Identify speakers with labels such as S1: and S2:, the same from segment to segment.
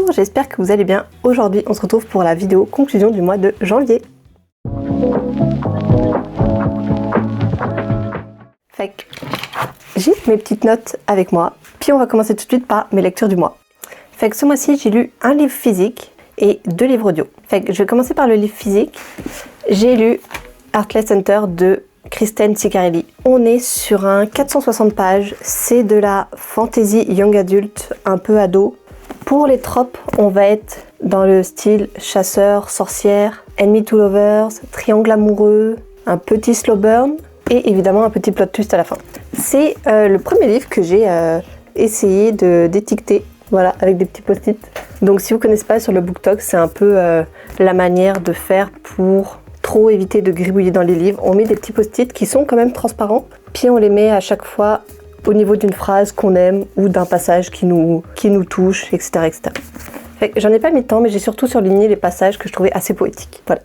S1: Bonjour, j'espère que vous allez bien. Aujourd'hui, on se retrouve pour la vidéo conclusion du mois de janvier. Fait que j'ai mes petites notes avec moi, puis on va commencer tout de suite par mes lectures du mois. Fait que ce mois-ci, j'ai lu un livre physique et 2 livres audio. Fait que je vais commencer par le livre physique. J'ai lu Heartless Center de Kristen Ciccarelli. On est sur un 460 pages, c'est de la fantasy young adult, un peu ado. Pour les tropes, on va être dans le style chasseur, sorcière, enemy to lovers, triangle amoureux, un petit slow burn et évidemment un petit plot twist à la fin. C'est le premier livre que j'ai essayé d'étiqueter, voilà, avec des petits post-it. Donc si vous ne connaissez pas sur le BookTok, c'est un peu la manière de faire pour trop éviter de gribouiller dans les livres. On met des petits post-it qui sont quand même transparents, puis on les met à chaque fois au niveau d'une phrase qu'on aime ou d'un passage qui nous touche, etc. etc. Fait que j'en ai pas mis tant, mais j'ai surtout surligné les passages que je trouvais assez poétiques. Voilà.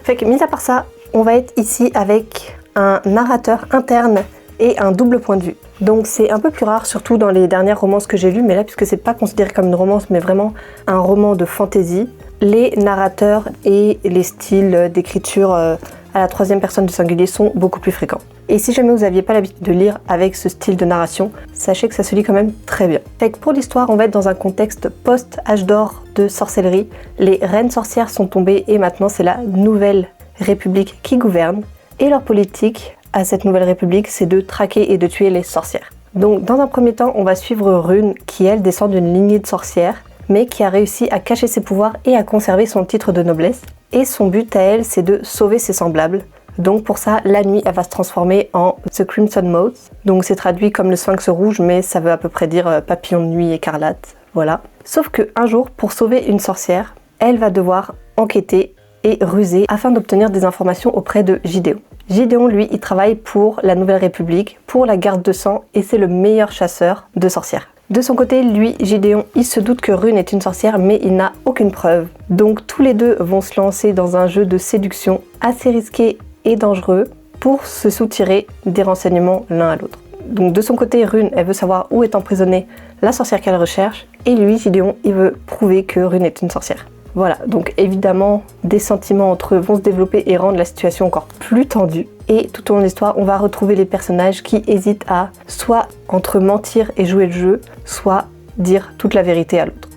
S1: Fait que mis à part ça, on va être ici avec un narrateur interne et un double point de vue. Donc c'est un peu plus rare, surtout dans les dernières romances que j'ai lues, mais là, puisque c'est pas considéré comme une romance, mais vraiment un roman de fantasy, les narrateurs et les styles d'écriture à la 3e personne du singulier sont beaucoup plus fréquents. Et si jamais vous n'aviez pas l'habitude de lire avec ce style de narration, sachez que ça se lit quand même très bien. Fait que pour l'histoire, on va être dans un contexte post-âge d'or de sorcellerie. Les reines sorcières sont tombées et maintenant c'est la nouvelle république qui gouverne. Et leur politique à cette nouvelle république, c'est de traquer et de tuer les sorcières. Donc dans un premier temps, on va suivre Rune qui elle descend d'une lignée de sorcières, mais qui a réussi à cacher ses pouvoirs et à conserver son titre de noblesse. Et son but à elle, c'est de sauver ses semblables. Donc pour ça, la nuit, elle va se transformer en The Crimson Moth. Donc c'est traduit comme le sphinx rouge, mais ça veut à peu près dire papillon de nuit écarlate. Voilà. Sauf qu'un jour, pour sauver une sorcière, elle va devoir enquêter et ruser afin d'obtenir des informations auprès de Gideon. Gideon, lui, il travaille pour la Nouvelle République, pour la garde de sang, et c'est le meilleur chasseur de sorcières. De son côté, lui, Gideon, il se doute que Rune est une sorcière, mais il n'a aucune preuve. Donc tous les deux vont se lancer dans un jeu de séduction assez risqué et dangereux pour se soutirer des renseignements l'un à l'autre. Donc de son côté, Rune, elle veut savoir où est emprisonnée la sorcière qu'elle recherche, et lui, Gideon, il veut prouver que Rune est une sorcière. Voilà, donc évidemment, des sentiments entre eux vont se développer et rendre la situation encore plus tendue. Et tout au long de l'histoire, on va retrouver les personnages qui hésitent à soit entre mentir et jouer le jeu, soit dire toute la vérité à l'autre.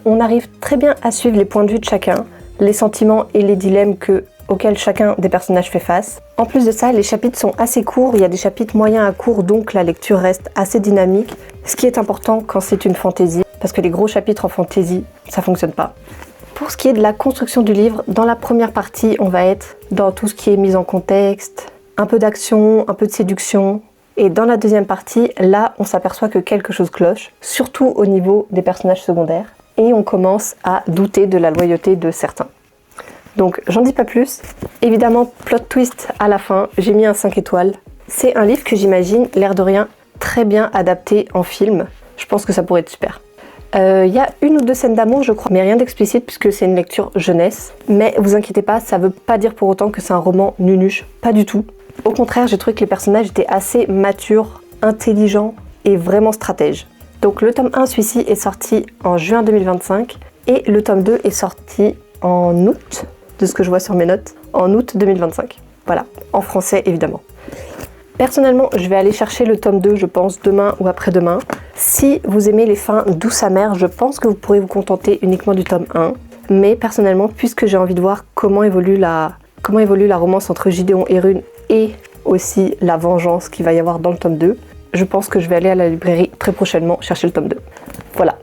S1: On arrive très bien à suivre les points de vue de chacun, les sentiments et les dilemmes auxquels chacun des personnages fait face. En plus de ça, les chapitres sont assez courts, il y a des chapitres moyens à courts, donc la lecture reste assez dynamique, ce qui est important quand c'est une fantaisie, parce que les gros chapitres en fantaisie, ça fonctionne pas. Pour ce qui est de la construction du livre, dans la première partie, on va être dans tout ce qui est mise en contexte, un peu d'action, un peu de séduction. Et dans la deuxième partie, là, on s'aperçoit que quelque chose cloche, surtout au niveau des personnages secondaires. Et on commence à douter de la loyauté de certains. Donc, j'en dis pas plus. Évidemment, plot twist à la fin, j'ai mis un 5 étoiles. C'est un livre que j'imagine, l'air de rien, très bien adapté en film. Je pense que ça pourrait être super. Y a 1 ou 2 scènes d'amour, je crois, mais rien d'explicite puisque c'est une lecture jeunesse. Mais vous inquiétez pas, ça veut pas dire pour autant que c'est un roman nunuche, pas du tout. Au contraire, j'ai trouvé que les personnages étaient assez matures, intelligents et vraiment stratèges. Donc le tome 1, celui-ci, est sorti en juin 2025 et le tome 2 est sorti en août, de ce que je vois sur mes notes, en août 2025. Voilà, en français évidemment. Personnellement, je vais aller chercher le tome 2, je pense, demain ou après-demain. Si vous aimez les fins douces amères, je pense que vous pourrez vous contenter uniquement du tome 1. Mais personnellement, puisque j'ai envie de voir comment évolue la romance entre Gideon et Rune et aussi la vengeance qu'il va y avoir dans le tome 2, je pense que je vais aller à la librairie très prochainement chercher le tome 2. Voilà.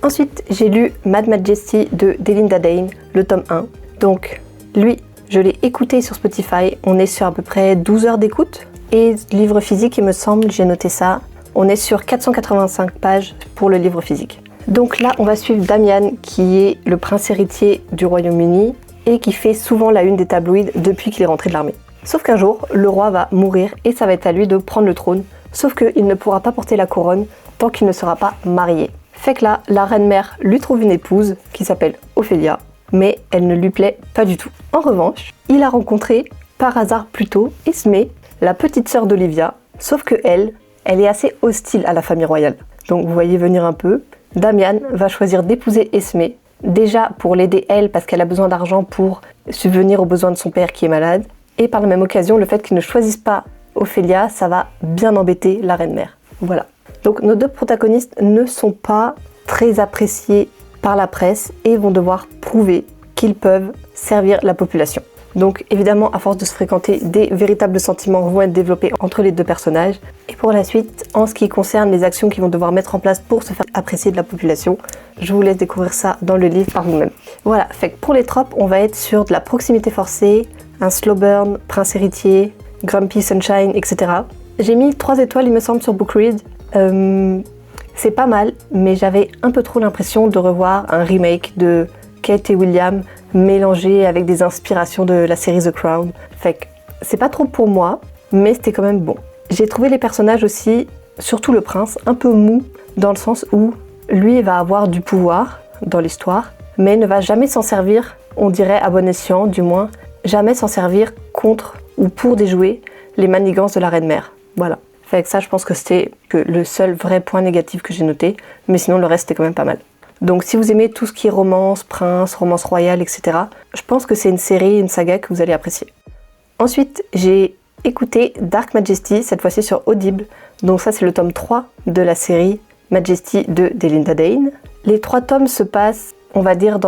S1: Ensuite, j'ai lu Mad Majesty de Delinda Dane, le tome 1. Donc, lui, je l'ai écouté sur Spotify. On est sur à peu près 12 heures d'écoute. Et livre physique, il me semble, j'ai noté ça. On est sur 485 pages pour le livre physique. Donc là, on va suivre Damian, qui est le prince héritier du Royaume-Uni et qui fait souvent la une des tabloïds depuis qu'il est rentré de l'armée. Sauf qu'un jour, le roi va mourir et ça va être à lui de prendre le trône. Sauf qu'il ne pourra pas porter la couronne tant qu'il ne sera pas marié. Fait que là, la reine-mère lui trouve une épouse qui s'appelle Ophélia, mais elle ne lui plaît pas du tout. En revanche, il a rencontré, par hasard plutôt, Esmé, la petite sœur d'Olivia, sauf que elle est assez hostile à la famille royale. Donc vous voyez venir un peu, Damian va choisir d'épouser Esmé, déjà pour l'aider elle parce qu'elle a besoin d'argent pour subvenir aux besoins de son père qui est malade, et par la même occasion, le fait qu'il ne choisisse pas Ophélia, ça va bien embêter la reine-mère. Voilà. Donc nos deux protagonistes ne sont pas très appréciés par la presse et vont devoir prouver qu'ils peuvent servir la population. Donc évidemment, à force de se fréquenter, des véritables sentiments vont être développés entre les deux personnages. Et pour la suite, en ce qui concerne les actions qu'ils vont devoir mettre en place pour se faire apprécier de la population, je vous laisse découvrir ça dans le livre par vous-même. Voilà, fait que pour les tropes, on va être sur de la proximité forcée, un slow burn, prince héritier, grumpy sunshine, etc. J'ai mis 3 étoiles, il me semble, sur Bookread. C'est pas mal, mais j'avais un peu trop l'impression de revoir un remake de Kate et William mélangé avec des inspirations de la série The Crown. Fait que c'est pas trop pour moi, mais c'était quand même bon. J'ai trouvé les personnages aussi, surtout le prince, un peu mou, dans le sens où lui va avoir du pouvoir dans l'histoire, mais ne va jamais s'en servir, on dirait à bon escient, du moins, jamais s'en servir contre ou pour déjouer les manigances de la reine-mère. Voilà. Fait que ça, je pense que c'était le seul vrai point négatif que j'ai noté, mais sinon le reste était quand même pas mal. Donc si vous aimez tout ce qui est romance, prince, romance royale, etc., je pense que c'est une série, une saga que vous allez apprécier. Ensuite, j'ai écouté Dark Majesty, cette fois-ci sur Audible. Donc ça, c'est le tome 3 de la série Majesty de Delinda Dane. Les 3 tomes se passent, on va dire,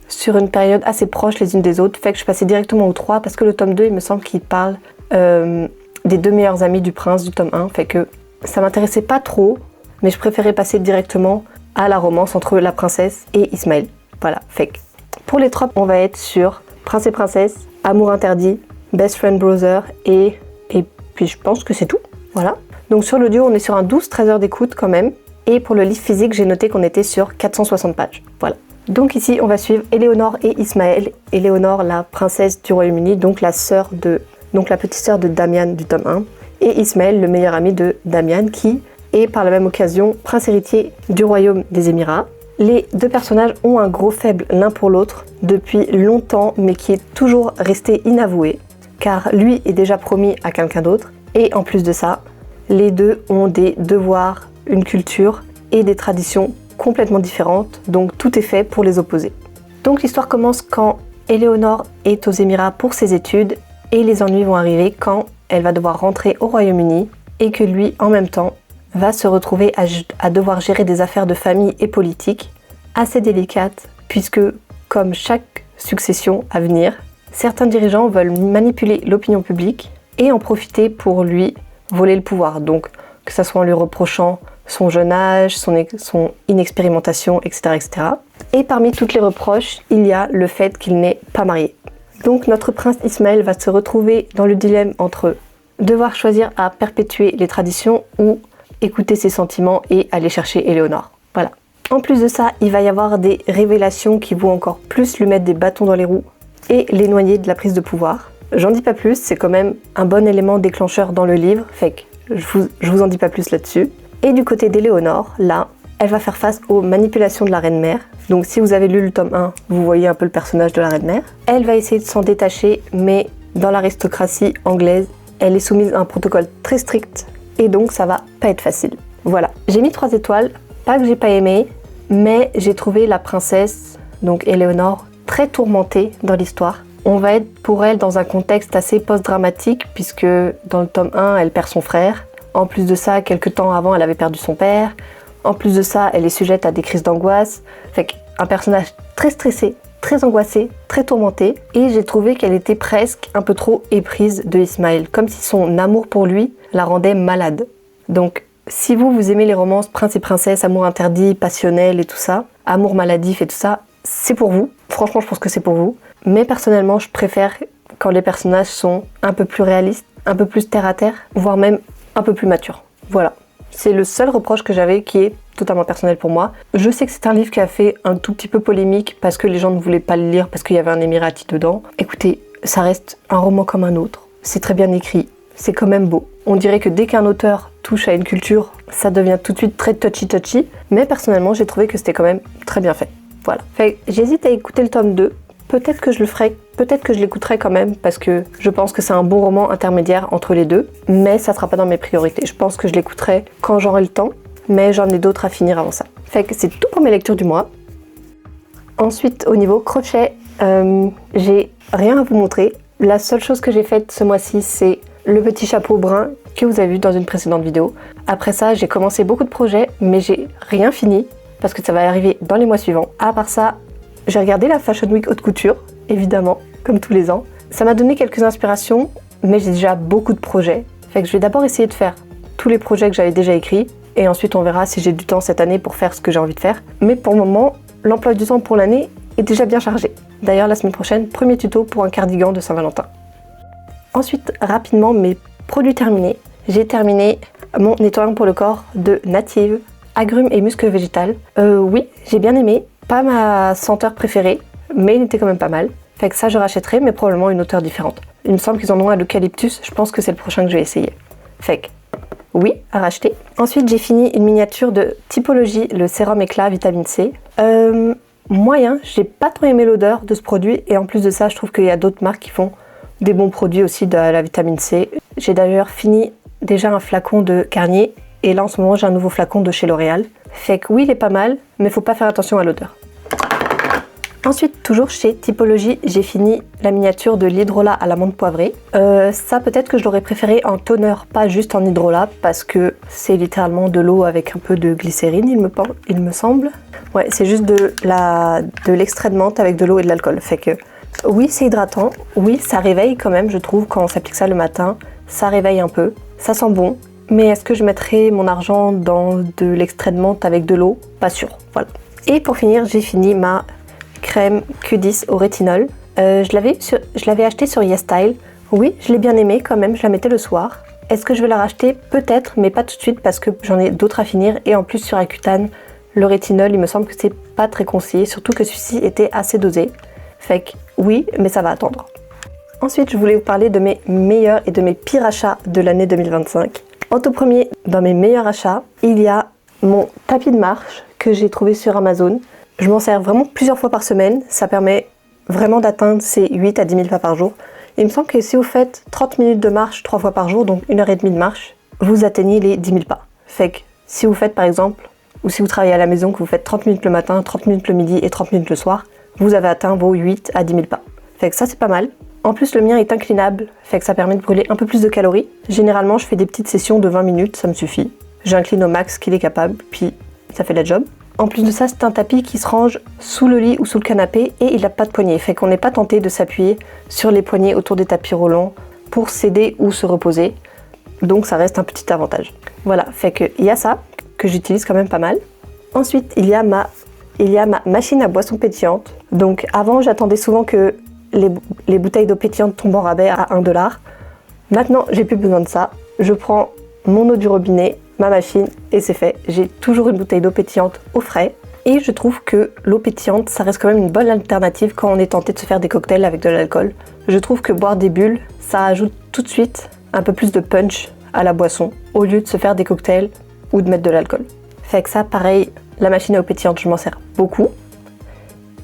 S1: sur une période assez proche les unes des autres. Fait que je passais directement au 3 parce que le tome 2, il me semble qu'il parle des 2 meilleurs amis du prince du tome 1. Fait que ça m'intéressait pas trop, mais je préférais passer directement à la romance entre la princesse et Ismaël. Voilà, fait que pour les tropes, on va être sur prince et princesse, amour interdit, best friend brother et puis je pense que c'est tout. Voilà. Donc sur l'audio, on est sur un 12-13 heures d'écoute quand même. Et pour le livre physique, j'ai noté qu'on était sur 460 pages. Voilà. Donc ici, on va suivre Éléonore et Ismaël. Éléonore, la princesse du Royaume-Uni, donc la petite sœur de Damian du tome 1. Et Ismaël, le meilleur ami de Damian, qui est par la même occasion prince héritier du royaume des Émirats. Les deux personnages ont un gros faible l'un pour l'autre depuis longtemps, mais qui est toujours resté inavoué, car lui est déjà promis à quelqu'un d'autre. Et en plus de ça, les deux ont des devoirs, une culture et des traditions complètement différentes, donc tout est fait pour les opposer. Donc l'histoire commence quand Éléonore est aux Émirats pour ses études et les ennuis vont arriver quand elle va devoir rentrer au Royaume-Uni et que lui, en même temps, va se retrouver à devoir gérer des affaires de famille et politique assez délicates puisque, comme chaque succession à venir, certains dirigeants veulent manipuler l'opinion publique et en profiter pour lui voler le pouvoir. Donc, que ce soit en lui reprochant son jeune âge, son inexpérimentation, etc., etc. Et parmi toutes les reproches, il y a le fait qu'il n'est pas marié. Donc notre prince Ismaël va se retrouver dans le dilemme entre devoir choisir à perpétuer les traditions ou écouter ses sentiments et aller chercher Éléonore. Voilà. En plus de ça, il va y avoir des révélations qui vont encore plus lui mettre des bâtons dans les roues et l'éloigner de la prise de pouvoir. J'en dis pas plus, c'est quand même un bon élément déclencheur dans le livre, fait que je vous en dis pas plus là-dessus. Et du côté d'Éléonore, là, elle va faire face aux manipulations de la reine-mère. Donc si vous avez lu le tome 1, vous voyez un peu le personnage de la reine-mère. Elle va essayer de s'en détacher, mais dans l'aristocratie anglaise, elle est soumise à un protocole très strict et donc ça va pas être facile. Voilà, j'ai mis 3 étoiles, pas que j'ai pas aimé, mais j'ai trouvé la princesse, donc Éléonore, très tourmentée dans l'histoire. On va être pour elle dans un contexte assez post-dramatique puisque dans le tome 1, elle perd son frère. En plus de ça, quelques temps avant, elle avait perdu son père. En plus de ça, elle est sujette à des crises d'angoisse. Fait qu'un personnage très stressé, très angoissé, très tourmenté. Et j'ai trouvé qu'elle était presque un peu trop éprise de Ismaël, comme si son amour pour lui la rendait malade. Donc, si vous aimez les romances prince et princesse, amour interdit, passionnel et tout ça, amour maladif et tout ça, c'est pour vous. Franchement, je pense que c'est pour vous. Mais personnellement, je préfère quand les personnages sont un peu plus réalistes, un peu plus terre à terre, voire même un peu plus matures. Voilà. C'est le seul reproche que j'avais qui est totalement personnel pour moi. Je sais que c'est un livre qui a fait un tout petit peu polémique parce que les gens ne voulaient pas le lire parce qu'il y avait un Émirati dedans. Écoutez, ça reste un roman comme un autre. C'est très bien écrit. C'est quand même beau. On dirait que dès qu'un auteur touche à une culture, ça devient tout de suite très touchy. Mais personnellement, j'ai trouvé que c'était quand même très bien fait. Voilà. J'hésite à écouter le tome 2. Peut-être que je le ferai, peut-être que je l'écouterai quand même parce que je pense que c'est un bon roman intermédiaire entre les deux, mais ça sera pas dans mes priorités. Je pense que je l'écouterai quand j'aurai le temps, mais j'en ai d'autres à finir avant ça. Fait que c'est tout pour mes lectures du mois. Ensuite, au niveau crochet, j'ai rien à vous montrer. La seule chose que j'ai faite ce mois-ci, c'est le petit chapeau brun que vous avez vu dans une précédente vidéo. Après ça, j'ai commencé beaucoup de projets, mais j'ai rien fini parce que ça va arriver dans les mois suivants. À part ça, j'ai regardé la Fashion Week haute couture, évidemment, comme tous les ans. Ça m'a donné quelques inspirations, mais j'ai déjà beaucoup de projets. Fait que je vais d'abord essayer de faire tous les projets que j'avais déjà écrits, et ensuite on verra si j'ai du temps cette année pour faire ce que j'ai envie de faire. Mais pour le moment, l'emploi du temps pour l'année est déjà bien chargé. D'ailleurs, la semaine prochaine, premier tuto pour un cardigan de Saint-Valentin. Ensuite, rapidement, mes produits terminés. J'ai terminé mon nettoyant pour le corps de Native, agrumes et muscle végétal. Oui, j'ai bien aimé. Pas ma senteur préférée, mais il était quand même pas mal. Fait que ça, je rachèterai, mais probablement une odeur différente. Il me semble qu'ils en ont à l'eucalyptus, je pense que c'est le prochain que je vais essayer. Fait que, oui, à racheter. Ensuite, j'ai fini une miniature de Typologie, le sérum éclat vitamine C. Moyen, j'ai pas trop aimé l'odeur de ce produit, et en plus de ça, je trouve qu'il y a d'autres marques qui font des bons produits aussi de la vitamine C. J'ai d'ailleurs fini déjà un flacon de Garnier, et là en ce moment j'ai un nouveau flacon de chez L'Oréal. Fait que oui, il est pas mal, mais faut pas faire attention à l'odeur. Ensuite, toujours chez Typologie, j'ai fini la miniature de l'hydrolat à l'amande poivrée. Ça, peut-être que je l'aurais préféré en toner, pas juste en hydrolat, parce que c'est littéralement de l'eau avec un peu de glycérine, il me semble. Ouais, c'est juste de l'extrait de menthe avec de l'eau et de l'alcool. Fait que oui, c'est hydratant. Oui, ça réveille quand même, je trouve, quand on s'applique ça le matin. Ça réveille un peu. Ça sent bon. Mais est-ce que je mettrais mon argent dans de l'extrait de menthe avec de l'eau? Pas sûr. Voilà. Et pour finir, j'ai fini ma crème Q10 au rétinol. Je l'avais acheté sur YesStyle. Oui, je l'ai bien aimé quand même, je la mettais le soir. Est-ce que je vais la racheter? Peut-être, mais pas tout de suite parce que j'en ai d'autres à finir. Et en plus sur Accutane, le rétinol, il me semble que c'est pas très conseillé, surtout que celui-ci était assez dosé. Fait que oui, mais ça va attendre. Ensuite, je voulais vous parler de mes meilleurs et de mes pires achats de l'année 2025. En tout premier, dans mes meilleurs achats, il y a mon tapis de marche que j'ai trouvé sur Amazon. Je m'en sers vraiment plusieurs fois par semaine. Ça permet vraiment d'atteindre ces 8 à 10 000 pas par jour. Il me semble que si vous faites 30 minutes de marche 3 fois par jour, donc 1h30 de marche, vous atteignez les 10 000 pas. Fait que si vous faites par exemple, ou si vous travaillez à la maison, que vous faites 30 minutes le matin, 30 minutes le midi et 30 minutes le soir, vous avez atteint vos 8 à 10 000 pas. Fait que ça, c'est pas mal. En plus, le mien est inclinable, fait que ça permet de brûler un peu plus de calories. Généralement, je fais des petites sessions de 20 minutes, ça me suffit. J'incline au max qu'il est capable, puis ça fait la job. En plus de ça, c'est un tapis qui se range sous le lit ou sous le canapé et il n'a pas de poignée. Fait qu'on n'est pas tenté de s'appuyer sur les poignées autour des tapis roulants pour s'aider ou se reposer. Donc ça reste un petit avantage. Voilà, fait qu'il y a ça, que j'utilise quand même pas mal. Ensuite, il y a ma machine à boissons pétillantes. Donc avant, j'attendais souvent que les bouteilles d'eau pétillante tombent en rabais à 1 $. Maintenant, j'ai plus besoin de ça. Je prends mon eau du robinet, ma machine et c'est fait. J'ai toujours une bouteille d'eau pétillante au frais. Et je trouve que l'eau pétillante, ça reste quand même une bonne alternative quand on est tenté de se faire des cocktails avec de l'alcool. Je trouve que boire des bulles, ça ajoute tout de suite un peu plus de punch à la boisson, au lieu de se faire des cocktails ou de mettre de l'alcool. Fait que ça, pareil, la machine à eau pétillante, je m'en sers beaucoup.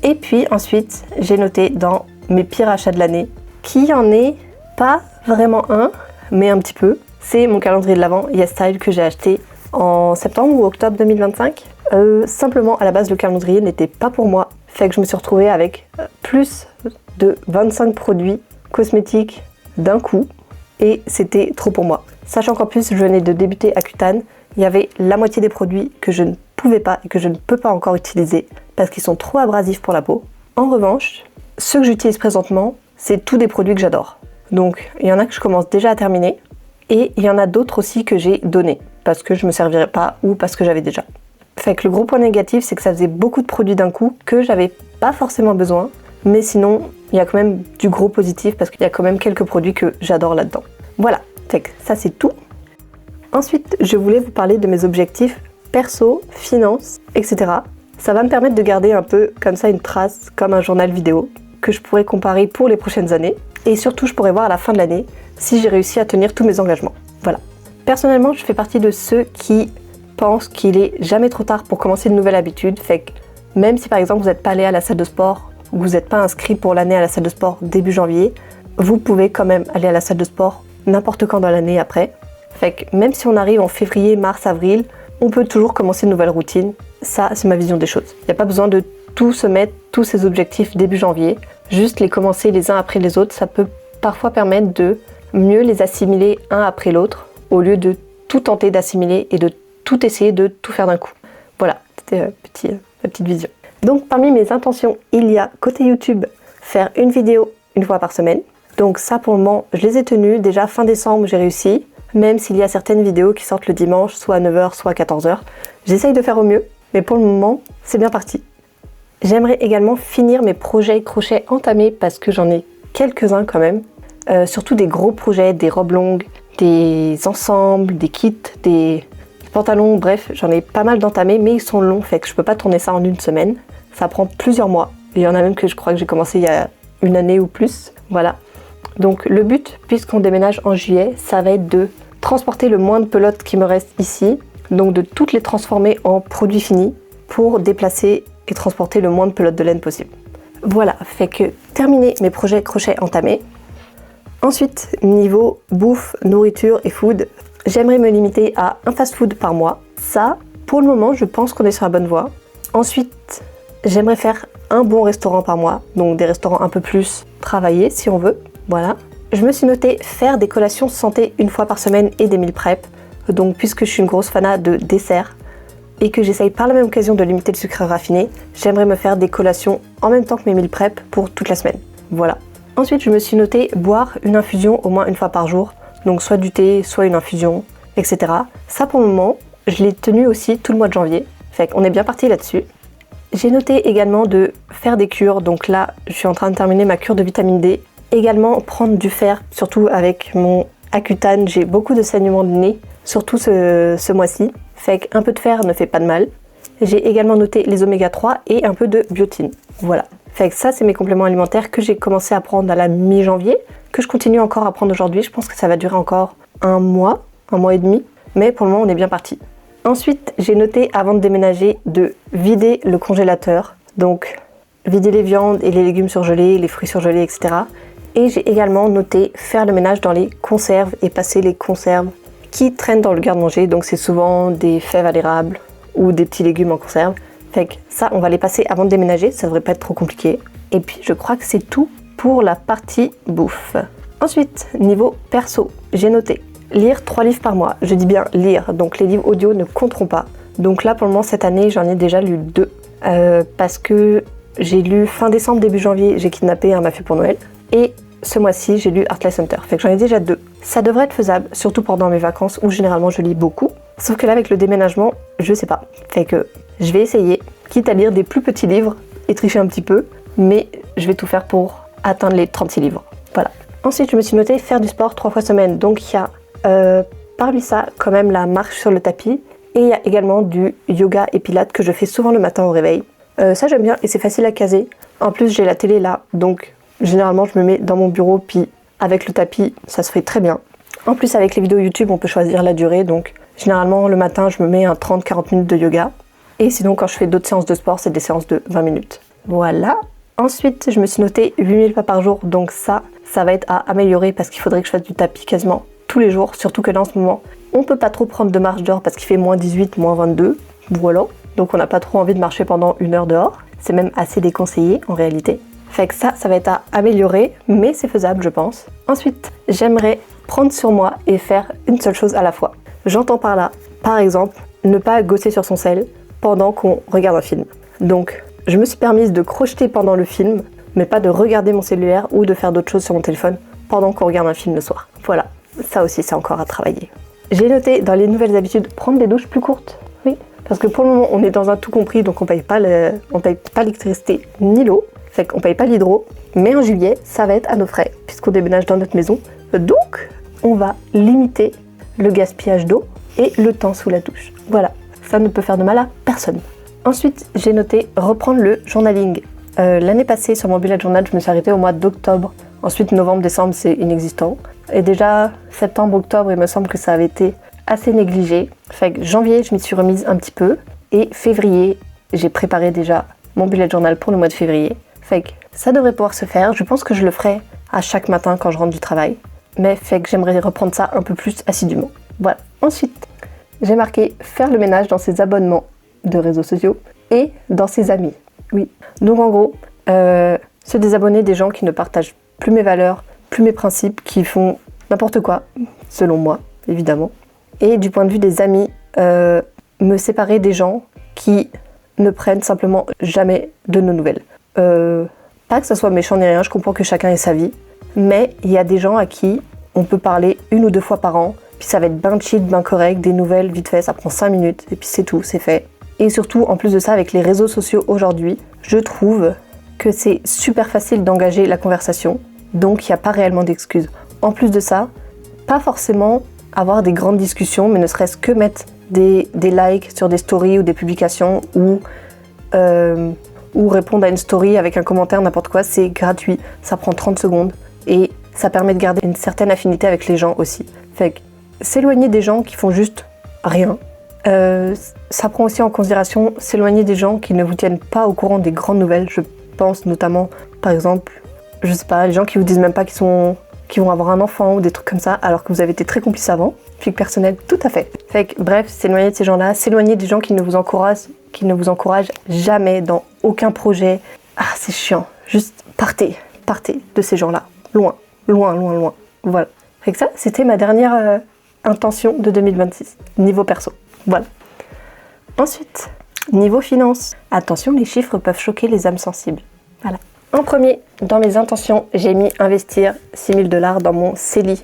S1: Et puis ensuite, j'ai noté dans mes pires achats de l'année, qui en est pas vraiment un, mais un petit peu. C'est mon calendrier de l'Avent YesStyle que j'ai acheté en septembre ou octobre 2025. Simplement, à la base, le calendrier n'était pas pour moi. Fait que je me suis retrouvée avec plus de 25 produits cosmétiques d'un coup. Et c'était trop pour moi. Sachant qu'en plus, je venais de débuter Accutane, il y avait la moitié des produits que je ne pouvais pas et que je ne peux pas encore utiliser parce qu'ils sont trop abrasifs pour la peau. En revanche, ceux que j'utilise présentement, c'est tous des produits que j'adore. Donc, il y en a que je commence déjà à terminer. Et il y en a d'autres aussi que j'ai donné parce que je me servirais pas ou parce que j'avais déjà. Fait que le gros point négatif, c'est que ça faisait beaucoup de produits d'un coup que j'avais pas forcément besoin. Mais sinon, il y a quand même du gros positif parce qu'il y a quand même quelques produits que j'adore là-dedans. Voilà, fait que ça c'est tout. Ensuite, je voulais vous parler de mes objectifs perso, finances, etc. Ça va me permettre de garder un peu comme ça une trace, comme un journal vidéo, que je pourrais comparer pour les prochaines années. Et surtout, je pourrais voir à la fin de l'année si j'ai réussi à tenir tous mes engagements. Voilà. Personnellement, je fais partie de ceux qui pensent qu'il est jamais trop tard pour commencer une nouvelle habitude. Fait que même si par exemple vous n'êtes pas allé à la salle de sport ou vous n'êtes pas inscrit pour l'année à la salle de sport début janvier, vous pouvez quand même aller à la salle de sport n'importe quand dans l'année après. Fait que même si on arrive en février, mars, avril, on peut toujours commencer une nouvelle routine. Ça, c'est ma vision des choses. Il n'y a pas besoin de tout se mettre, tous ces objectifs début janvier. Juste les commencer les uns après les autres, ça peut parfois permettre de mieux les assimiler un après l'autre, au lieu de tout tenter d'assimiler et de tout essayer de tout faire d'un coup. Voilà, c'était ma petite vision. Donc parmi mes intentions, il y a côté YouTube, faire une vidéo une fois par semaine. Donc ça pour le moment, je les ai tenues. Déjà fin décembre, j'ai réussi. Même s'il y a certaines vidéos qui sortent le dimanche, soit à 9h, soit à 14h. J'essaye de faire au mieux, mais pour le moment, c'est bien parti. J'aimerais également finir mes projets crochet entamés parce que j'en ai quelques-uns quand même. Surtout des gros projets, des robes longues, des ensembles, des kits, des pantalons, bref, j'en ai pas mal d'entamés, mais ils sont longs, fait que je peux pas tourner ça en une semaine. Ça prend plusieurs mois. Il y en a même que je crois que j'ai commencé il y a une année ou plus. Voilà. Donc le but, puisqu'on déménage en juillet, ça va être de transporter le moins de pelotes qui me reste ici, donc de toutes les transformer en produits finis pour déplacer et transporter le moins de pelotes de laine possible. Voilà, fait que terminer mes projets crochet entamés. Ensuite, niveau bouffe, nourriture et food, j'aimerais me limiter à un fast-food par mois. Ça, pour le moment, je pense qu'on est sur la bonne voie. Ensuite, j'aimerais faire un bon restaurant par mois, donc des restaurants un peu plus travaillés si on veut. Voilà. Je me suis noté faire des collations santé une fois par semaine et des meal prep. Donc puisque je suis une grosse fanat de desserts et que j'essaye par la même occasion de limiter le sucre raffiné, j'aimerais me faire des collations en même temps que mes meal prep pour toute la semaine. Voilà. Ensuite, je me suis noté boire une infusion au moins une fois par jour. Donc soit du thé, soit une infusion, etc. Ça pour le moment, je l'ai tenu aussi tout le mois de janvier. Fait qu'on est bien parti là-dessus. J'ai noté également de faire des cures. Donc là, je suis en train de terminer ma cure de vitamine D. Également prendre du fer, surtout avec mon Accutane, j'ai beaucoup de saignements de nez, surtout ce mois-ci. Fait qu'un peu de fer ne fait pas de mal. J'ai également noté les oméga 3 et un peu de biotine. Voilà. Fait que ça, c'est mes compléments alimentaires que j'ai commencé à prendre à la mi-janvier, que je continue encore à prendre aujourd'hui. Je pense que ça va durer encore un mois et demi, mais pour le moment, on est bien parti. Ensuite, j'ai noté avant de déménager de vider le congélateur. Donc, vider les viandes et les légumes surgelés, les fruits surgelés, etc. Et j'ai également noté faire le ménage dans les conserves et passer les conserves qui traînent dans le garde-manger. Donc c'est souvent des fèves à l'érable ou des petits légumes en conserve. Fait que ça, on va les passer avant de déménager, ça devrait pas être trop compliqué. Et puis je crois que c'est tout pour la partie bouffe. Ensuite, niveau perso, j'ai noté lire 3 livres par mois. Je dis bien lire, donc les livres audio ne compteront pas. Donc là pour le moment cette année, j'en ai déjà lu 2. Parce que j'ai lu fin décembre, début janvier, j'ai kidnappé un Mafia pour Noël. Et ce mois-ci, j'ai lu Artless Hunter. Fait que j'en ai déjà 2. Ça devrait être faisable, surtout pendant mes vacances où généralement je lis beaucoup. Sauf que là, avec le déménagement, je sais pas. Fait que je vais essayer, quitte à lire des plus petits livres et tricher un petit peu, mais je vais tout faire pour atteindre les 36 livres. Voilà. Ensuite, je me suis noté faire du sport 3 fois semaine. Donc il y a parmi ça quand même la marche sur le tapis. Et il y a également du yoga et pilates que je fais souvent le matin au réveil. Ça j'aime bien et c'est facile à caser. En plus, j'ai la télé là, donc généralement, je me mets dans mon bureau, puis avec le tapis, ça se fait très bien. En plus, avec les vidéos YouTube, on peut choisir la durée. Donc, généralement, le matin, je me mets un 30-40 minutes de yoga. Et sinon, quand je fais d'autres séances de sport, c'est des séances de 20 minutes. Voilà. Ensuite, je me suis noté 8000 pas par jour. Donc ça va être à améliorer parce qu'il faudrait que je fasse du tapis quasiment tous les jours. Surtout que là, en ce moment, on peut pas trop prendre de marche dehors parce qu'il fait moins 18, moins 22. Voilà. Donc, on n'a pas trop envie de marcher pendant 1 heure dehors. C'est même assez déconseillé en réalité. Fait que ça va être à améliorer, mais c'est faisable, je pense. Ensuite, j'aimerais prendre sur moi et faire une seule chose à la fois. J'entends par là, par exemple, ne pas gosser sur son sel pendant qu'on regarde un film. Donc, je me suis permise de crocheter pendant le film, mais pas de regarder mon cellulaire ou de faire d'autres choses sur mon téléphone pendant qu'on regarde un film le soir. Voilà, ça aussi, c'est encore à travailler. J'ai noté dans les nouvelles habitudes prendre des douches plus courtes. Oui, parce que pour le moment, on est dans un tout compris, donc on paye pas l'électricité ni l'eau. Fait qu'on paye pas l'hydro, mais en juillet, ça va être à nos frais, puisqu'on déménage dans notre maison. Donc, on va limiter le gaspillage d'eau et le temps sous la douche. Voilà, ça ne peut faire de mal à personne. Ensuite, j'ai noté reprendre le journaling. L'année passée, sur mon bullet journal, je me suis arrêtée au mois d'octobre. Ensuite, novembre, décembre, c'est inexistant. Et déjà, septembre, octobre, il me semble que ça avait été assez négligé. Fait que janvier, je m'y suis remise un petit peu. Et février, j'ai préparé déjà mon bullet journal pour le mois de février. Fait que ça devrait pouvoir se faire. Je pense que je le ferai à chaque matin quand je rentre du travail. Mais fait que j'aimerais reprendre ça un peu plus assidûment. Voilà. Ensuite, j'ai marqué faire le ménage dans ses abonnements de réseaux sociaux et dans ses amis. Oui. Donc en gros, se désabonner des gens qui ne partagent plus mes valeurs, plus mes principes, qui font n'importe quoi, selon moi, évidemment. Et du point de vue des amis, me séparer des gens qui ne prennent simplement jamais de nos nouvelles. Pas que ça soit méchant ni rien, je comprends que chacun ait sa vie, mais il y a des gens à qui on peut parler 1 ou 2 fois par an, puis ça va être bien chill, bien correct, des nouvelles vite fait, ça prend 5 minutes, et puis c'est tout, c'est fait. Et surtout, en plus de ça, avec les réseaux sociaux aujourd'hui, je trouve que c'est super facile d'engager la conversation, donc il n'y a pas réellement d'excuses. En plus de ça, pas forcément avoir des grandes discussions, mais ne serait-ce que mettre des likes sur des stories ou des publications ou répondre à une story avec un commentaire, n'importe quoi, c'est gratuit, ça prend 30 secondes et ça permet de garder une certaine affinité avec les gens aussi. Fait que s'éloigner des gens qui font juste rien, ça prend aussi en considération s'éloigner des gens qui ne vous tiennent pas au courant des grandes nouvelles. Je pense notamment, par exemple, je sais pas, les gens qui vous disent même pas qu'ils vont avoir un enfant ou des trucs comme ça, alors que vous avez été très complices avant. Flic personnel, tout à fait. Fait que, bref, s'éloigner de ces gens-là, s'éloigner des gens qui ne vous encouragent jamais dans aucun projet. Ah, c'est chiant. Juste partez de ces gens-là. Loin. Voilà. Fait que ça, c'était ma dernière intention de 2026, niveau perso. Voilà. Ensuite, niveau finance. Attention, les chiffres peuvent choquer les âmes sensibles. Voilà. En premier, dans mes intentions, j'ai mis investir 6 000 $ dans mon CELI.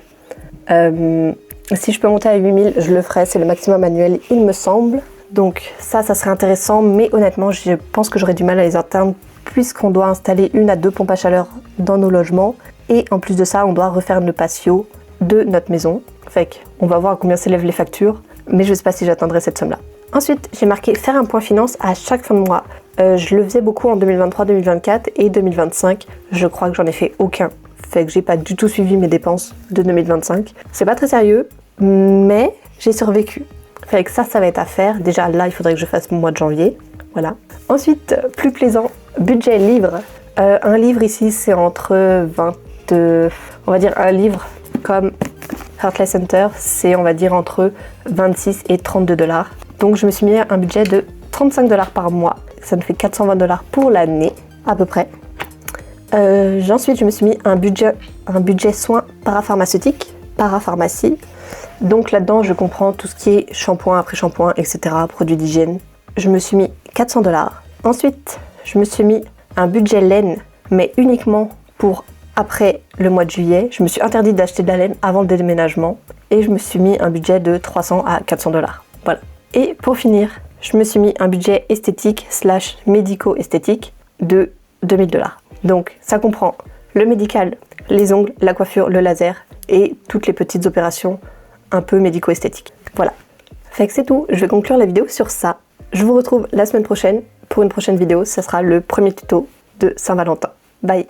S1: Si je peux monter à 8 000, je le ferai, c'est le maximum annuel, il me semble. Donc ça serait intéressant, mais honnêtement, je pense que j'aurais du mal à les atteindre puisqu'on doit installer 1 à 2 pompes à chaleur dans nos logements. Et en plus de ça, on doit refaire le patio de notre maison. Fait qu'on va voir à combien s'élèvent les factures, mais je ne sais pas si j'atteindrai cette somme-là. Ensuite, j'ai marqué faire un point finance à chaque fin de mois. Je le faisais beaucoup en 2023, 2024 et 2025. Je crois que j'en ai fait aucun. Fait que j'ai pas du tout suivi mes dépenses de 2025. C'est pas très sérieux, mais j'ai survécu. Fait que ça va être à faire. Déjà là, il faudrait que je fasse mon mois de janvier. Voilà. Ensuite, plus plaisant, budget livre. Un livre ici, c'est entre 20... on va dire un livre comme Heartless Center, c'est on va dire entre 26 et 32 $. Donc je me suis mis un budget de 35 $ par mois. Ça me fait 420 $ pour l'année, à peu près. Ensuite, je me suis mis un budget soins parapharmaceutiques, parapharmacie. Donc là-dedans, je comprends tout ce qui est shampoing, après-shampoing, etc., produits d'hygiène. Je me suis mis 400 $. Ensuite, je me suis mis un budget laine, mais uniquement pour après le mois de juillet. Je me suis interdite d'acheter de la laine avant le déménagement. Et je me suis mis un budget de 300 à 400 $. Voilà. Et pour finir, je me suis mis un budget esthétique / médico-esthétique de 2000 $. Donc ça comprend le médical, les ongles, la coiffure, le laser et toutes les petites opérations un peu médico-esthétiques. Voilà. Fait que c'est tout, je vais conclure la vidéo sur ça. Je vous retrouve la semaine prochaine pour une prochaine vidéo, ça sera le premier tuto de Saint-Valentin. Bye!